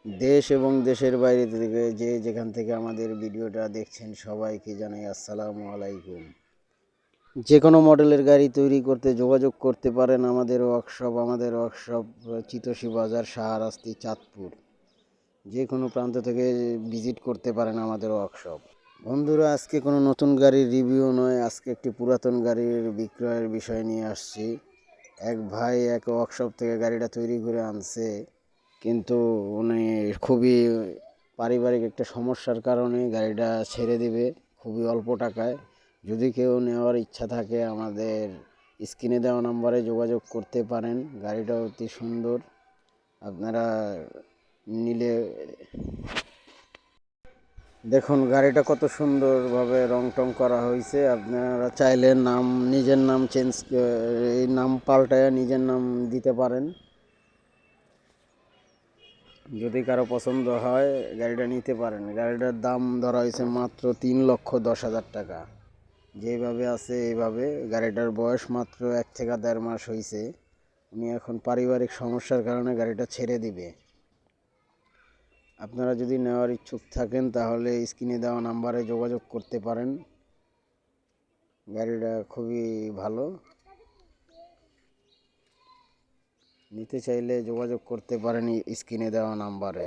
দেশ এবং দেশের বাইরে থেকে যেখান থেকে আমাদের ভিডিওটা দেখছেন সবাইকে জানাই আসসালামু আলাইকুম। যে কোনো মডেলের গাড়ি তৈরি করতে যোগাযোগ করতে পারেন আমাদের ওয়ার্কশপ চিতোষী বাজার, শাহরাস্তি, চাঁদপুর। যে কোনো প্রান্ত থেকে ভিজিট করতে পারেন আমাদের ওয়ার্কশপ। বন্ধুরা, আজকে কোনো নতুন গাড়ির রিভিউ নয়, আজকে একটি পুরাতন গাড়ির বিক্রয়ের বিষয় নিয়ে আসছি। এক ভাই এক ওয়ার্কশপ থেকে গাড়িটা তৈরি করে আনছে, কিন্তু উনি খুবই পারিবারিক একটা সমস্যার কারণে গাড়িটা ছেড়ে দিবে খুবই অল্প টাকায়। যদি কেউ নেওয়ার ইচ্ছা থাকে আমাদের স্ক্রিনে দেওয়া নাম্বারে যোগাযোগ করতে পারেন। গাড়িটা অতি সুন্দর, আপনারা নিলে দেখুন গাড়িটা কত সুন্দরভাবে রং টং করা হয়েছে। আপনারা চাইলে নিজের নাম এই নাম পাল্টায় নিজের নাম দিতে পারেন। যদি কারো পছন্দ হয় গাড়িটা নিতে পারেন। গাড়িটার দাম ধরা হয়েছে মাত্র 3,10,000 টাকা। যেভাবে আছে এইভাবে। গাড়িটার বয়স মাত্র 1 থেকে 1.5 মাস হয়েছে। উনি এখন পারিবারিক সমস্যার কারণে গাড়িটা ছেড়ে দিবে। আপনারা যদি নেওয়ার ইচ্ছুক থাকেন তাহলে স্ক্রিনে দেওয়া নাম্বারে যোগাযোগ করতে পারেন। গাড়িটা খুবই ভালো, নিতে চাইলে যোগাযোগ করতে পারেন স্ক্রিনে দেওয়া নাম্বারে।